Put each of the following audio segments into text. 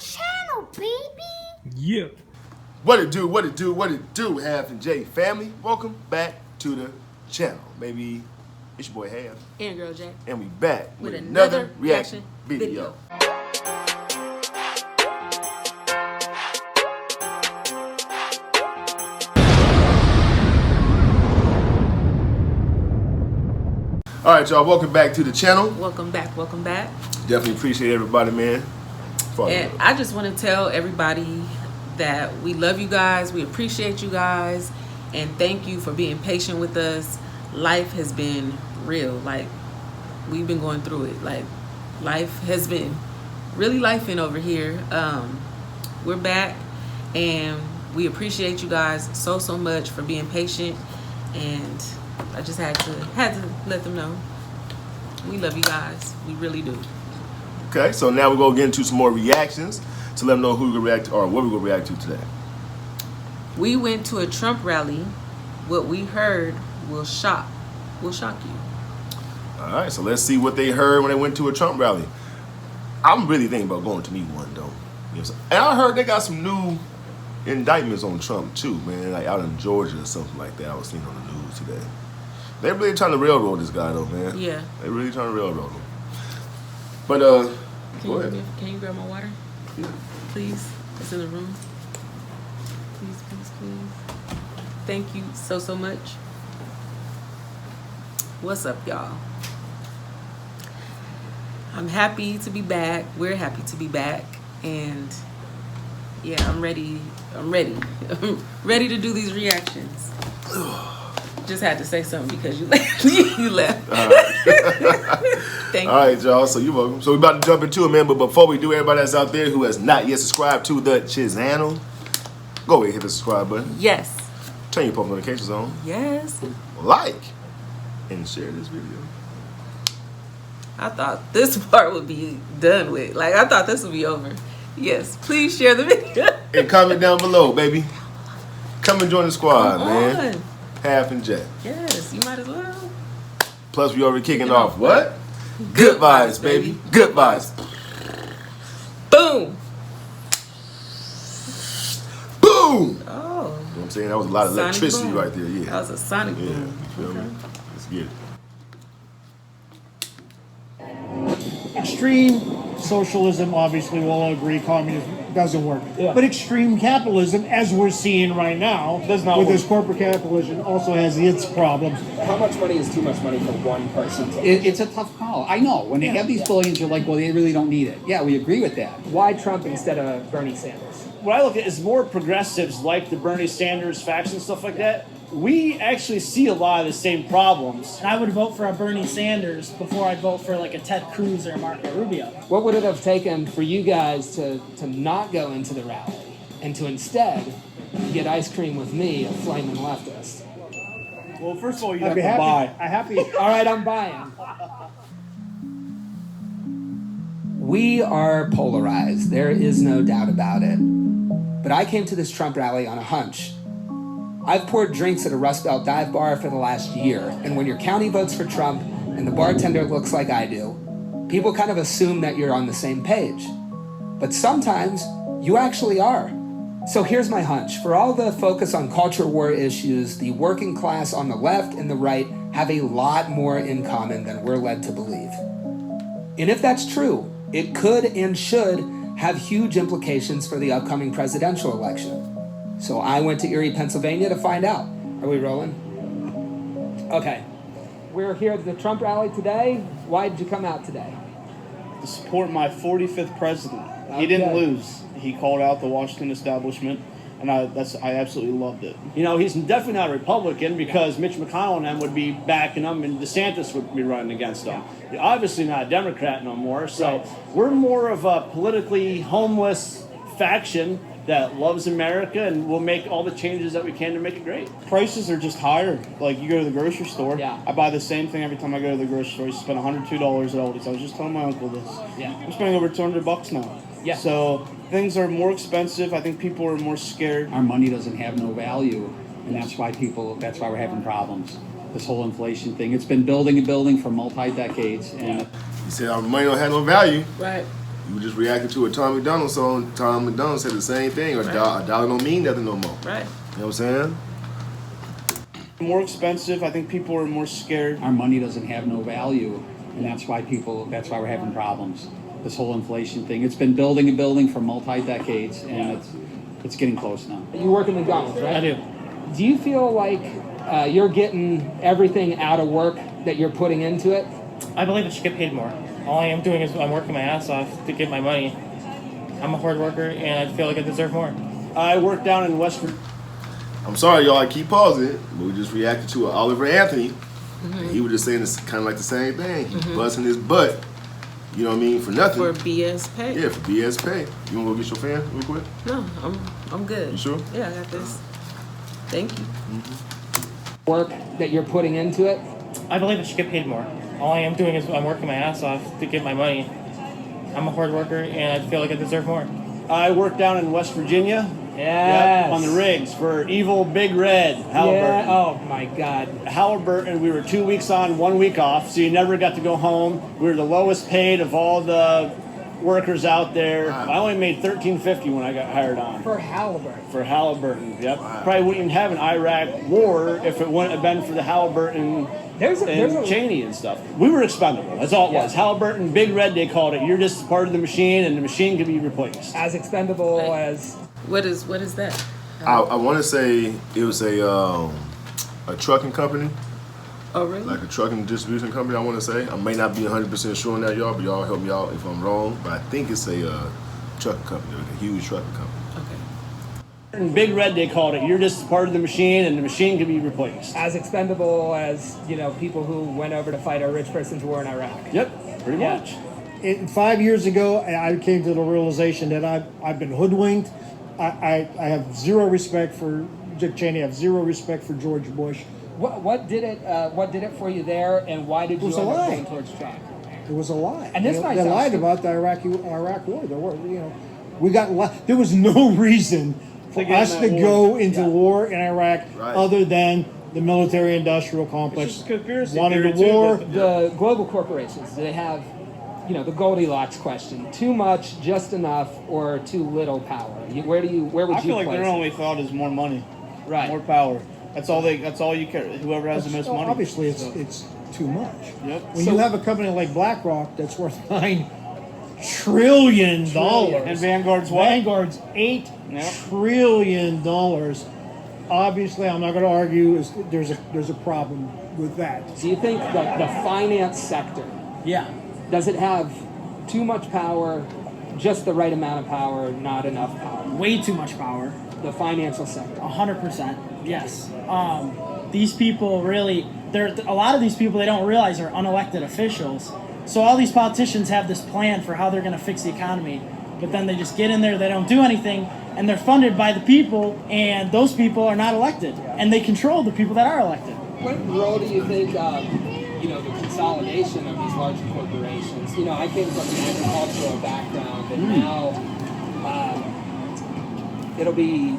channel, baby. Yeah. What it do, Half and J family. Welcome back to the channel. Baby, it's your boy Half. And Girl J. And we back with another reaction video. All right, y'all, welcome back to the channel. Welcome back. Definitely appreciate everybody, man. And I just want to tell everybody that we love you guys. We appreciate you guys. And thank you for being patient with us. Life has been real. Like, we've been going through it. Like, life has been really lifing over here. We're back. And we appreciate you guys so much for being patient. And I just had to let them know we love you guys. We really do. Okay, so now we're gonna get into some more reactions to let them know who we're gonna react to or what we're gonna react to today. We went to a Trump rally. What we heard will shock you. All right, so let's see what they heard when they went to a Trump rally. I'm really thinking about going to me one though. You know what I'm saying? And I heard they got some new indictments on Trump too, man. Like out in Georgia or something like that. I was seeing on the news today. They're really trying to railroad this guy though, man. Yeah. They're really trying to railroad him. But go ahead. Can you grab my water? Yeah. Please. It's in the room. Please. Thank you so much. What's up, y'all? I'm happy to be back. We're happy to be back. And yeah, I'm ready. I'm ready to do these reactions. Just had to say something because you left. You left. All right. Thank you. All right, y'all. So you're welcome. So we're about to jump into it, man. But before we do, everybody that's out there who has not yet subscribed to the channel, go ahead and hit the subscribe button. Yes. Turn your post notifications on. Yes. Like and share this video. I thought this part would be done with. Like, I thought this would be over. Yes. Please share the video. And comment down below, baby. Come and join the squad, Come man. on. Half and J. Yes, you might as well. Plus, we already kicking off what? Good vibes, baby. Good vibes. Boom. Boom! Oh. You know what I'm saying? That was a lot of Sonic electricity boom. right there, yeah. That was a sonic Yeah, boom. you feel me? Let's get it. Extreme socialism, obviously, we'll all agree, communism doesn't work. Yeah. But extreme capitalism, as we're seeing right now, Does not with work. this corporate capitalism, also has its problems. How much money is too much money for one person? It's a tough call. I know. When they have these billions, you're like, well, they really don't need it. Yeah, we agree with that. Why Trump instead of Bernie Sanders? What I look at is more progressives like the Bernie Sanders faction and stuff like that. We actually see a lot of the same problems. And I would vote for a Bernie Sanders before I'd vote for like a Ted Cruz or a Marco Rubio. What would it have taken for you guys to not go into the rally and to instead get ice cream with me, a flaming leftist? Well, first of all, you I'd have be to happy. buy. I'm happy. All right, I'm buying. We are polarized. There is no doubt about it. But I came to this Trump rally on a hunch. I've poured drinks at a Rust Belt dive bar for the last year, and when your county votes for Trump and the bartender looks like I do, people kind of assume that you're on the same page. But sometimes you actually are. So here's my hunch. For all the focus on culture war issues, the working class on the left and the right have a lot more in common than we're led to believe. And if that's true, it could and should have huge implications for the upcoming presidential election. So I went to Erie, Pennsylvania to find out. Are we rolling? Okay. We're here at the Trump rally today. Why did you come out today? To support my 45th president. He didn't Okay. lose. He called out the Washington establishment, and I absolutely loved it. You know, he's definitely not a Republican because Mitch McConnell and them would be backing him and DeSantis would be running against him. You're obviously not a Democrat no more, so we're more of a politically homeless faction that loves America and will make all the changes that we can to make it great. Prices are just higher. Like, you go to the grocery store. Yeah. I buy the same thing every time I go to the grocery store. I spend $102 at Aldi's. I was just telling my uncle this. Yeah. I'm spending over $200 now. Yeah. So things are more expensive. I think people are more scared. Our money doesn't have no value, and that's why we're having problems. This whole inflation thing, it's been building and building for multi-decades, and He said our money don't have no value. Right. You just reacted to a Tom McDonald song. Tom McDonald said the same thing. A dollar don't mean nothing no more. Right. You know what I'm saying? More expensive. I think people are more scared. Our money doesn't have no value, and that's why we're having problems. This whole inflation thing, it's been building and building for multi-decades, and it's getting close now. You work in McDonald's, right? I do. Do you feel like you're getting everything out of work that you're putting into it? I believe I should get paid more. All I am doing is I'm working my ass off to get my money. I'm a hard worker, and I feel like I deserve more. I work down in West Virginia. I'm sorry, y'all. I keep pausing it, but we just reacted to Oliver Anthony. And he was just saying this kind of like the same thing. He busting his butt. You know what I mean? For nothing. For BS pay. Yeah, for BS pay. You want to go get your fan real quick? No, I'm good. You sure? Yeah, I got this. Thank you. Work that you're putting into it? I believe I should get paid more. All I am doing is I'm working my ass off to get my money. I'm a hard worker, and I feel like I deserve more. I work down in West Virginia. Yes. Yep, on the rigs for evil Big Red, Halliburton. Yeah. Oh my God. Halliburton, we were 2 weeks on, 1 week off, so you never got to go home. We were the lowest paid of all the workers out there. Wow. I only made $13.50 when I got hired on. For Halliburton. For Halliburton, yep. Wow. Probably wouldn't even have an Iraq war if it wouldn't have been for the Halliburton There's and Cheney and stuff. We were expendable. That's all it was. Halliburton, Big Red, they called it. You're just part of the machine, and the machine can be replaced. as expendable as. What is that? I want to say it was a trucking company. Oh, really? Like a trucking distribution company, I want to say. I may not be 100% sure on that, y'all, but y'all help me out if I'm wrong. But I think it's a trucking company, like a huge trucking company. Okay. Big Red, they called it. You're just part of the machine, and the machine can be replaced. As expendable as, people who went over to fight a rich person's war in Iraq. Yep, pretty Yeah. much. 5 years ago, I came to the realization that I've been hoodwinked. I have zero respect for Dick Cheney. I have zero respect for George Bush. What did it for you there, and why did you was a end up lie. going towards Trump? It was a lie. And this they might they sound lied stupid. about the Iraq war. There were, we got. There was no reason for get us in to that go war. into war in Iraq Right. other than the military-industrial It's complex just a conspiracy wanted theory, a too, war. but- The global corporations, do they have, the Goldilocks question: too much, just enough, or too little power? Where would I you feel like place their it? only thought is more money, Right. more power. That's all you care. Whoever has the most money. Obviously, it's So, it's too much. Yep. When you have a company like BlackRock that's worth $9 trillion, And Vanguard's what? Vanguard's $8 Yep. trillion. Obviously, I'm not going to argue. There's a problem with that. Do you think that the finance sector, does it have too much power, just the right amount of power, not enough power? Way too much power. The financial sector. 100%. Yes. These people really, a lot of these people they don't realize are unelected officials. So all these politicians have this plan for how they're going to fix the economy, but then they just get in there, they don't do anything, and they're funded by the people, and those people are not elected, and they control the people that are elected. What role do you think, the consolidation of these large corporations? I came from an agricultural background, and now it'll be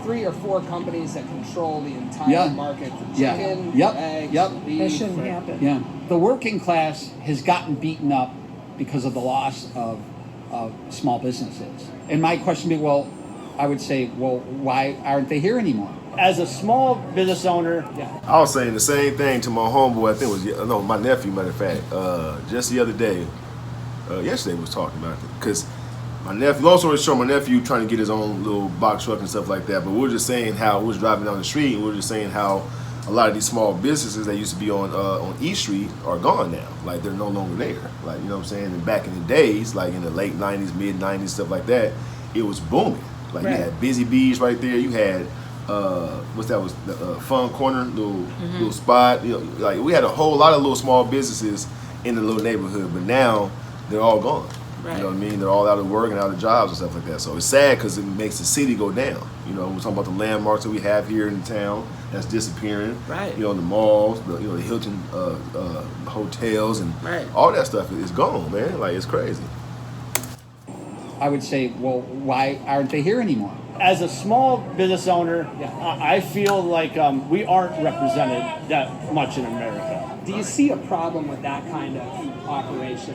3 or 4 companies that control the entire market for chicken, eggs, beef. That shouldn't happen. Yeah, the working class has gotten beaten up because of the loss of small businesses. And my question would be, I would say, why aren't they here anymore? As a small business owner, I was saying the same thing to my homeboy. I think it was my nephew. Matter of fact, just the other day, yesterday, was talking about it because my nephew. Long story short, my nephew trying to get his own little box truck and stuff like that. But we were just saying how we was driving down the street, and we were just saying how a lot of these small businesses that used to be on East Street are gone now. Like they're no longer there. Like you know what I'm saying. And back in the days, like in the late '90s, mid '90s, stuff like that, it was booming. Like you had Busy Bees right there. You had what's that was the Fun Corner little spot. Like we had a whole lot of little small businesses in the little neighborhood, but now they're all gone. Right. You know what I mean? They're all out of work and out of jobs and stuff like that. So it's sad because it makes the city go down. We're talking about the landmarks that we have here in the town that's disappearing. Right. The malls, the Hilton hotels and Right. all that stuff is gone, man. Like it's crazy. I would say, why aren't they here anymore? as a small business owner, I feel like we aren't represented that much in America. Do you see a problem with that kind of operation?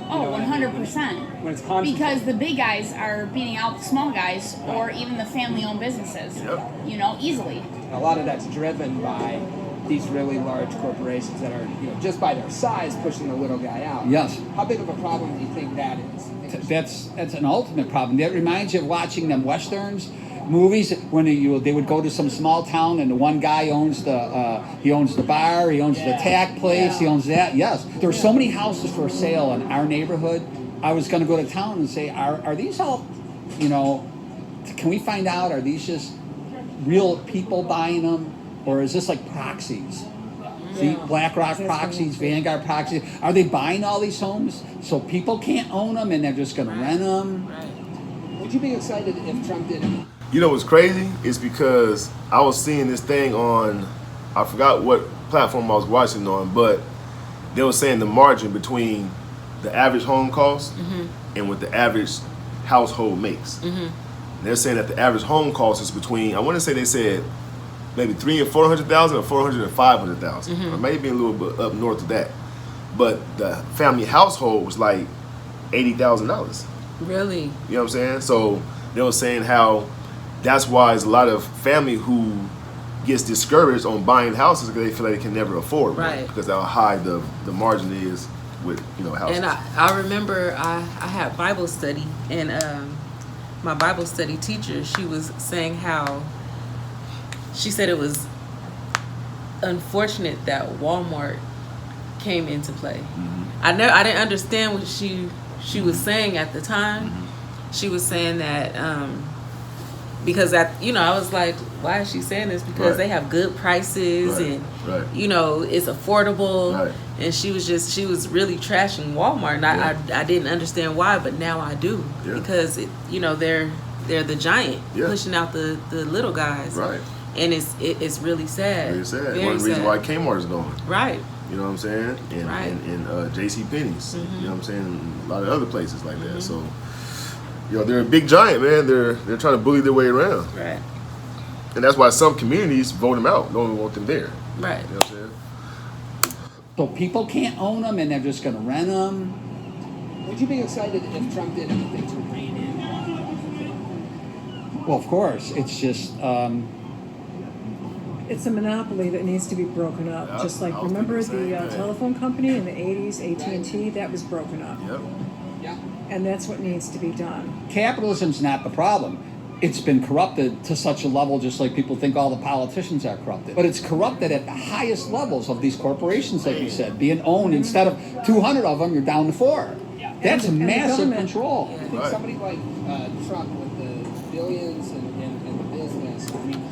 Oh, know what I mean? 100%. When it's concentrated. Because the big guys are beating out the small guys, or even the family-owned businesses. Yep. You know, easily. A lot of that's driven by these really large corporations that are, just by their size, pushing the little guy out. Yes. How big of a problem do you think that is? That's an ultimate problem. That reminds you of watching them westerns, movies when they would go to some small town and the one guy owns the bar, he owns the tack place, he owns that. Yes, there's so many houses for sale in our neighborhood. I was going to go to town and say, are these all, can we find out, are these just real people buying them, or is this like proxies? See, BlackRock proxies, Vanguard proxies. Are they buying all these homes so people can't own them and they're just going to rent them? Right. Would you be excited if Trump did it? You know what's crazy? It's because I was seeing this thing on, I forgot what platform I was watching on, but they were saying the margin between the average home cost and what the average household makes. They're saying that the average home cost is between, I want to say they said maybe 300,000 and 400,000 or 400,000 and 500,000, or maybe a little bit up north of that. But the family household was like $80,000. Really? You know what I'm saying? So they were saying how that's why there's a lot of family who gets discouraged on buying houses because they feel like they can never afford one, Right. because how high the margin is with houses. And I remember I had Bible study, and my Bible study teacher, she was saying how she said it was unfortunate that Walmart came into play. I didn't understand what she was saying at the time. She was saying that because I was like, why is she saying this? Because they have good prices and it's affordable. Right. And she was really trashing Walmart, and I didn't understand why, but now I do, because they're the giant pushing out the little guys. Right. And it's really sad. Very sad. Very One of the reasons sad. why Kmart is going. Right. You know what I'm saying? And Right. and JCPenney's. You know what I'm saying? And a lot of other places like that. So, they're a big giant, man. They're trying to bully their way around. Right. And that's why some communities vote them out. Don't even want them there. Right. You know what I'm saying? So people can't own them and they're just going to rent them. Would you be excited if Trump did anything to rein in? Well, of course. It's just... It's a monopoly that needs to be broken up. Yeah, just like, I was remember thinking the the same thing. telephone company in the 80s, AT&T, that was broken up. Yep. Yeah. And that's what needs to be done. Capitalism's not the problem. It's been corrupted to such a level, just like people think all the politicians are corrupted. But it's corrupted at the highest levels of these corporations, like you said, being owned. Instead of 200 of them, you're down to 4. That's And the massive government- control. I think somebody like Trump with the billions and the business, I mean,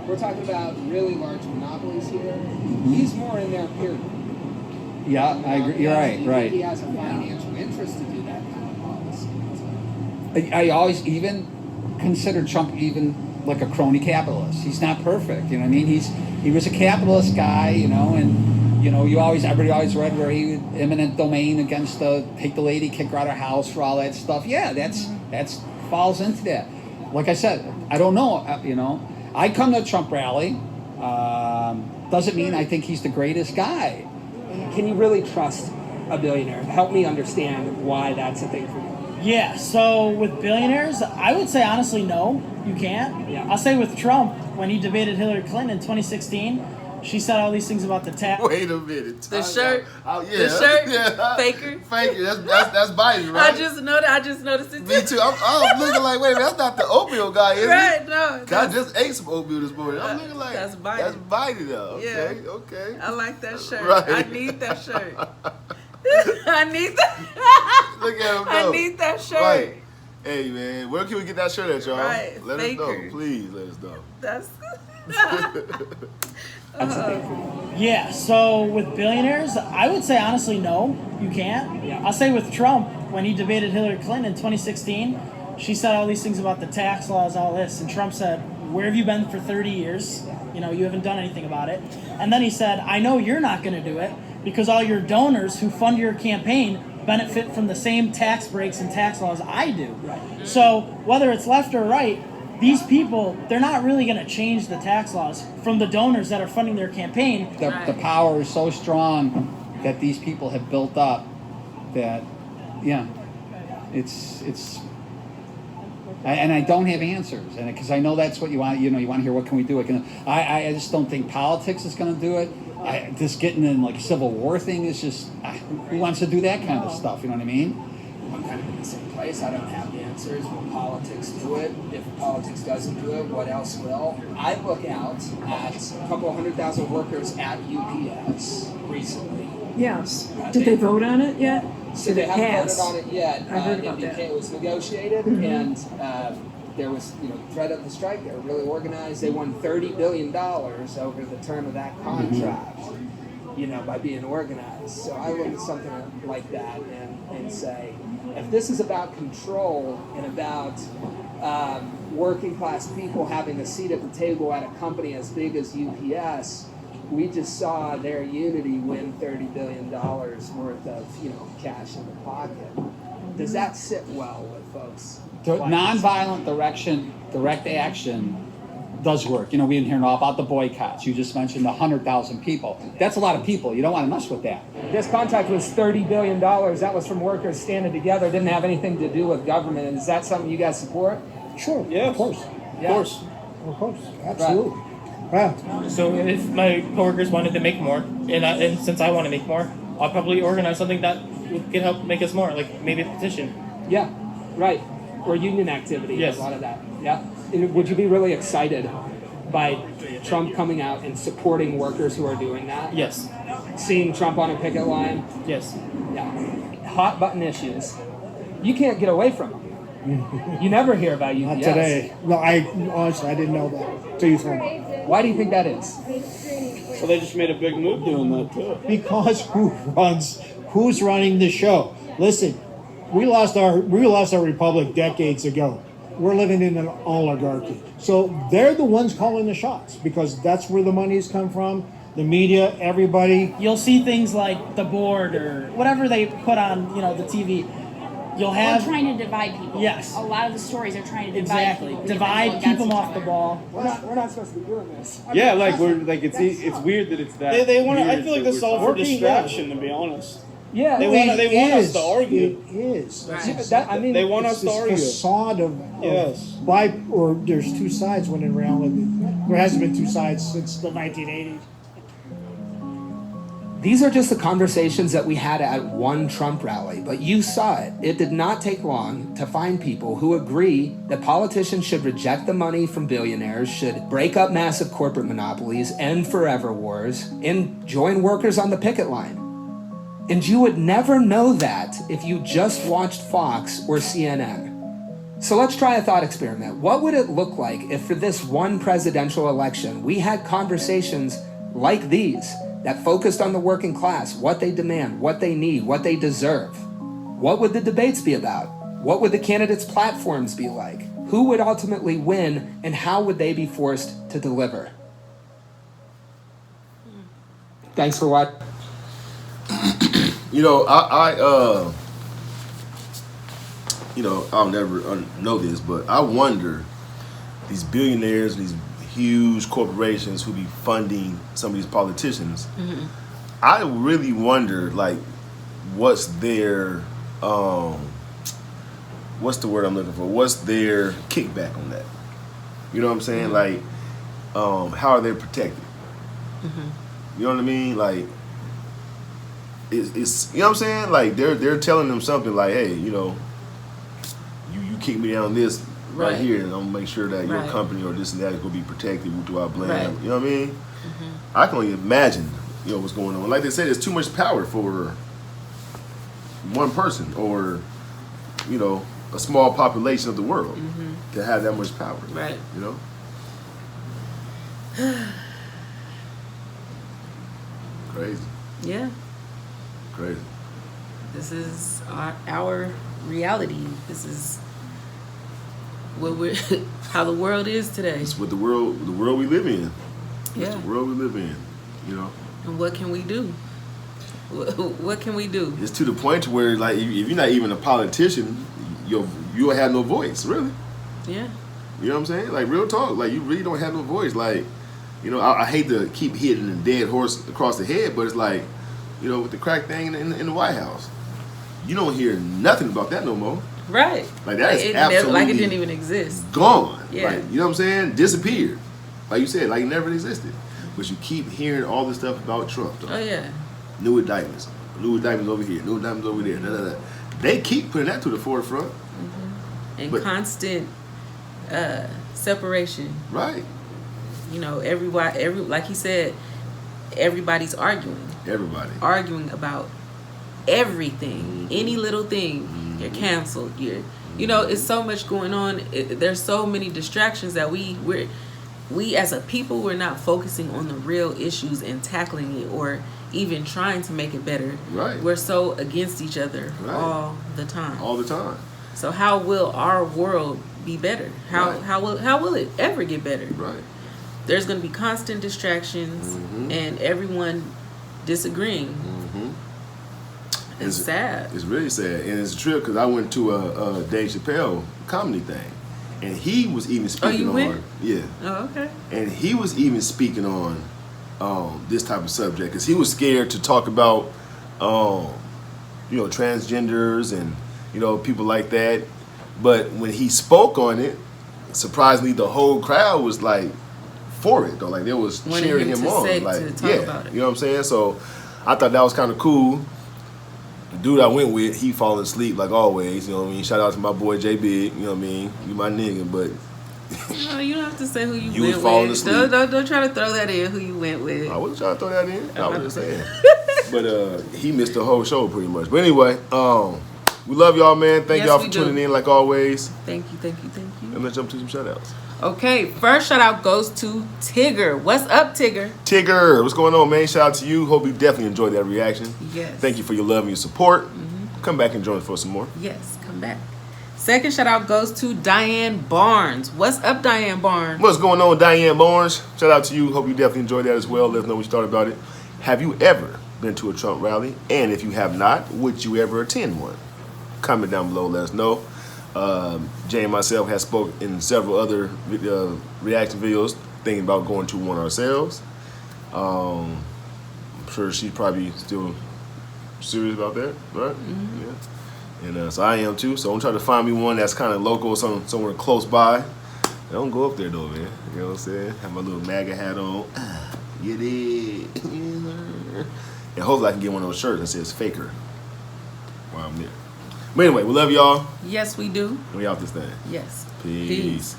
we're talking about really large monopolies here. He's more in there, period. Yeah, I agree. You're right, right. He has a financial interest to do that kind of policy. I always even consider Trump even like a crony capitalist. He's not perfect, you know what I mean? He was a capitalist guy, and everybody always read where he was eminent domain against take the lady, kick her out of her house for all that stuff. Yeah, that's falls into that. Like I said, I don't know, I come to a Trump rally. Doesn't mean I think he's the greatest guy. Can you really trust a billionaire? Help me understand why that's a thing for you. Yeah, so with billionaires, I would say honestly, no, you can't. Yeah. I'll say with Trump, when he debated Hillary Clinton in 2016, she said all these things about the tax. Wait a minute. The shirt. Yeah. The shirt. Yeah. Faker. Faker. That's Biden, right? I just noticed it too. Me too. I'm looking like, wait a minute, that's not the oatmeal guy, is Right, it? no. I just ate some oatmeal this morning. I'm looking like, that's Biden. That's Biden, though. Okay, Yeah. okay. I like that shirt. Right. I need that shirt. I need that. Look at him go. I need that shirt. Right. Hey, man, where can we get that shirt at, y'all? Right, Let Faker. us know. Please let us know. That's. Yeah, so with billionaires, I would say honestly, no, you can't. Yeah. I'll say with Trump, when he debated Hillary Clinton in 2016, she said all these things about the tax laws, all this, and Trump said, where have you been for 30 years? You haven't done anything about it. And then he said, I know you're not going to do it because all your donors who fund your campaign benefit from the same tax breaks and tax laws I do. Right. So whether it's left or right, these people, they're not really going to change the tax laws from the donors that are funding their campaign. The power is so strong that these people have built up that, yeah, it's. And I don't have answers, and because I know that's what you want. You want to hear what can we do. I just don't think politics is going to do it. Just getting in like a civil war thing is just who wants to do that kind of stuff? You know what I mean? I'm kind of in the same place. I don't have the answers. Will politics do it? If politics doesn't do it, what else will? I look out at a couple 100,000 workers at UPS recently. Yes. Did they vote on it yet? So they haven't voted on it yet. I heard about in UK that. it was negotiated, and there was threat of the strike. They were really organized. They won $30 billion over the term of that contract. By being organized. So I look at something like that and say, if this is about control and about working class people having a seat at the table at a company as big as UPS, we just saw their unity win $30 billion worth of cash in the pocket. Does that sit well with folks? Nonviolent direct action does work. We've been hearing all about the boycotts. You just mentioned 100,000 people. That's a lot of people. You don't want to mess with that. This contract was $30 billion. That was from workers standing together. Didn't have anything to do with government. And is that something you guys support? Sure. Yeah, of course. Yeah. Of course. Absolutely. Right. So if my coworkers wanted to make more, and since I want to make more, I'll probably organize something that could help make us more, like maybe a petition. Yeah, right. Or union activity. Yes. A lot of that. Yeah. And would you be really excited by Trump coming out and supporting workers who are doing that? Yes. Seeing Trump on a picket line? Yes. Yeah. Hot button issues. You can't get away from them. You never hear about UPS. Not today. No, honestly, I didn't know that. Till you told me. Why do you think that is? Well, they just made a big move doing that too. Because who's running the show? Listen, we lost our republic decades ago. We're living in an oligarchy. So they're the ones calling the shots because that's where the money's come from. The media, everybody. You'll see things like the board or whatever they put on, the TV. You'll have They're trying to divide people. Yes. A lot of the stories are trying to divide people. Divide, keep them off the ball. We're not supposed to be doing this. Yeah, it's weird that it's that. They want. I weird feel like that this is we're all for talking. distraction, to be honest. Yeah, They want us to argue. It is. Right. They want us to This argue. facade of Yes. or there's two sides when in reality there hasn't been two sides since the 1980s. These are just the conversations that we had at one Trump rally, but you saw it. It did not take long to find people who agree that politicians should reject the money from billionaires, should break up massive corporate monopolies, end forever wars, and join workers on the picket line. And you would never know that if you just watched Fox or CNN. So let's try a thought experiment. What would it look like if for this one presidential election, we had conversations like these that focused on the working class, what they demand, what they need, what they deserve? What would the debates be about? What would the candidates' platforms be like? Who would ultimately win, and how would they be forced to deliver? Thanks for watching. I'll never know this, but I wonder, these billionaires, these huge corporations who be funding some of these politicians, I really wonder, what's their, what's the word I'm looking for? What's their kickback on that? You know what I'm saying? How are they protected? You know what I mean? It's you know what I'm saying? They're telling them something like, hey, you kick me down this right here, and I'm gonna make sure that your company or this and that is gonna be protected. What do I blame? Right. You know what I mean? I can only imagine, what's going on. Like they said, there's too much power for one person or, a small population of the world to have that much power. Right. Crazy. Yeah. Crazy. This is our reality. This is what we're how the world is today. It's what the world we live in. Yeah. It's the world we live in. And what can we do? What can we do? It's to the point where, if you're not even a politician, you'll have no voice, really. Yeah. You know what I'm saying? Real talk. You really don't have no voice. I hate to keep hitting a dead horse across the head, but it's with the crack thing in the White House. you don't hear nothing about that no more. Right. Like that is it absolutely like it didn't even exist. Gone. Yeah. Like, you know what I'm saying? Disappeared. Like you said, like it never existed. But you keep hearing all this stuff about Trump, though. Oh yeah. New indictments over here, new indictments over there. They keep putting that to the forefront. And But- constant separation. Right. You know, everybody, like he said, everybody's arguing. Everybody. Arguing about everything, any little thing. You're canceled. You know, it's so much going on. There's so many distractions that we as a people, we're not focusing on the real issues and tackling it, or even trying to make it better. Right. We're so against each other Right. all the time. All the time. So how will our world be better? How will it ever get better? Right. There's going to be constant distractions and everyone disagreeing. It's sad. It's really sad, and it's a trip because I went to a Dave Chappelle comedy thing, and he was even speaking on. went? Yeah. Oh, okay. And he was even speaking on this type of subject because he was scared to talk about, transgenders and people like that. But when he spoke on it, surprisingly, the whole crowd was like for it though. Like they was Wanted cheering him him to on. say- Like to talk about it. you know what I'm saying? So I thought that was kind of cool. The dude I went with, he falling asleep like always. You know what I mean? Shout out to my boy J Big. You know what I mean? You my nigga, but. No, you don't have to say who you You went was falling with. asleep. Don't try to throw that in. Who you went with? I wasn't trying to throw that in. I was just saying. But he missed the whole show pretty much. But anyway, we love y'all, man. Thank Yes, y'all we for do. tuning in like always. Thank you. And let's jump to some shout outs. Okay, first shout out goes to Tigger. What's up, Tigger? Tigger, what's going on, man? Shout out to you. Hope you definitely enjoyed that reaction. Yes. Thank you for your love and your support. Come back and join us for some more. Yes, come back. Second shout out goes to Diane Barnes. What's up, Diane Barnes? What's going on, Diane Barnes? Shout out to you. Hope you definitely enjoyed that as well. Let us know what you thought about it. Have you ever been to a Trump rally? And if you have not, would you ever attend one? Comment down below. Let us know. Jay and myself have spoke in several other reaction videos thinking about going to one ourselves. I'm sure she's probably still serious about that, right? Yeah. And so I am too. So I'm trying to find me one that's kind of local, somewhere close by. I don't go up there though, man. You know what I'm saying? Have my little MAGA hat on. You did. And hopefully I can get one of those shirts that says Faker while I'm there. But anyway, we love y'all. Yes, we do. We out this thing. Yes. Peace.